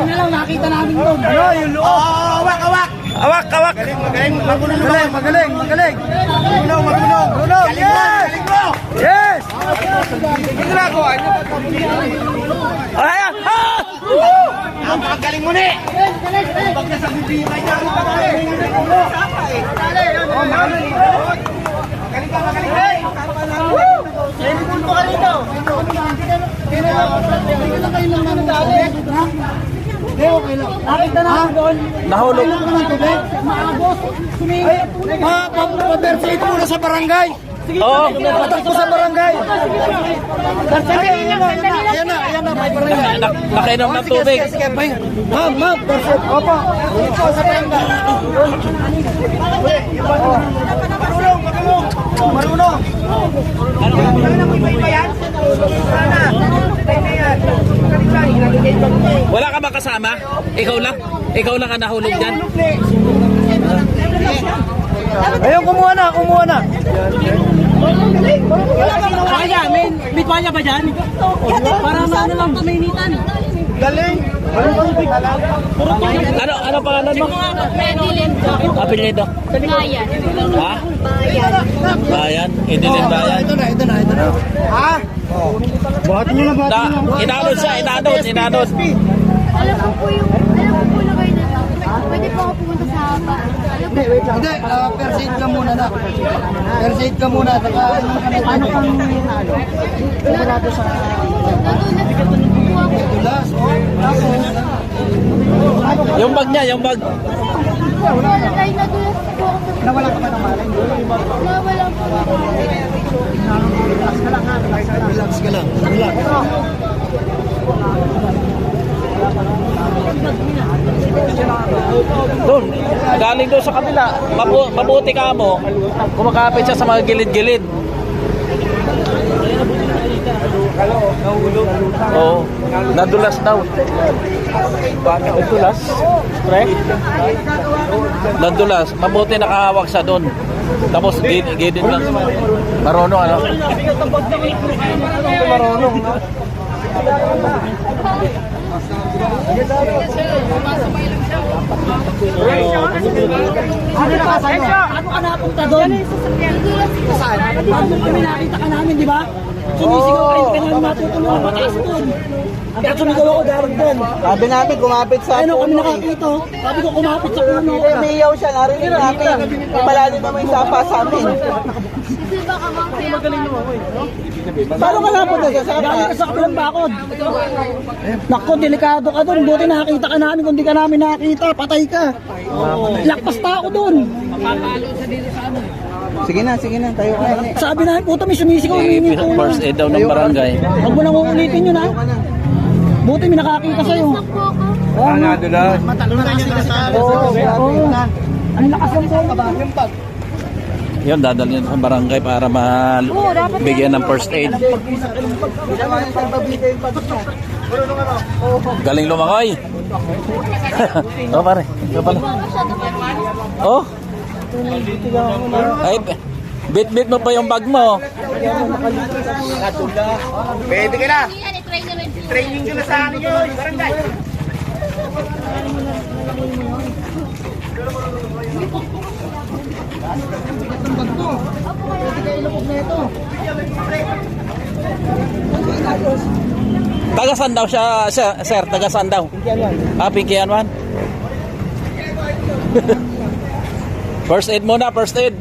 na lang, nakita namin doon. Ano, yung loob. Awak. Magaling. Marunong. Yes! Yes! Ginagawa niyo. Ayan! Ha! Napakagaling mo ni. Pag nasa bibigay niya, magaling ka. Punto ka rito. Okay lang. Nakita namin doon. Nahulog. Pa-persate muna sa barangay. Oo. Patakbo sa barangay. Ayan na, may barangay. Nakainom ng tubig. Sige, ma'am, persate. Opo. Ito sa barangay. Marunong. Wala ka ba kasama? Ikaw lang? Ikaw lang ang nahulog dyan? Ayun, kumuha na. Kaya, may bitwanya ba dyan? Para ano lang paminitan. Galing. Ano pangalan mo? Apelyido. Bayan. Ha? Bayan. Bayan? Idilin Bayan? Ito na. Ha? Buhat nyo na. Inanod siya, inanod. Alam ko po na kayo na lang. Pwede po ako pumunta sa haba. Alam ko. Hindi, persate ka muna na. Persate ka muna. Saka ano kang sigurado sa tulas. Yung bag niya, yung bag. Ay, nadulas po ako. Nawala ka ba ng malay? Nawala po ako. Relax ka lang. Doon, galing doon sa kabila. Mabuti ka mo. Kumakapit siya sa mga gilid-gilid. Oo, nadulas daw. Nadulas? Pre? Nadulas. Mabuti nakahawak siya doon. Tapos gilid lang. Marunong ano? Marunong. Ano ka napunta doon? Saan? Kami nakita ka namin, di ba? Sumisigaw kayo, kailangan matutulungan mataas doon. At sumigaw ako dapat doon. Sabi namin, kumapit sa Ano kami nakakita? Sabi ko kumapit sa puno. Umiyaw siya, narinig namin. Malalim naman yung sapa sa amin. Kasi baka mamaya Paano ka napunta sa sapa? Galing ka sa kabilang bakod. Naku, delikado ka doon. Buti nakakita ka namin. Kung di ka namin nakakita, patay ka. Lakpas pa ako doon. Sige na, tayo ka na. Sabi namin, puto may sumisigaw. Humingi tulong. First aid daw ng barangay. Huwag mo nang uulitin yun, ha? Buti may nakakita sa'yo. po ako. Ang lakas ng bomba ba? Yun, dadalhin sa barangay para bigyan ng first aid. Galing lumangoy. Oh, pare. Ito pala. Oh. Ay, bit-bit mo pa yung bag mo. Pwede ka na. Yan, i-try na rin. Training ko na sa akin yun. Barangay. Tagasan daw siya, sir. Tagasan daw. Pinkian 1. First aid muna, first aid.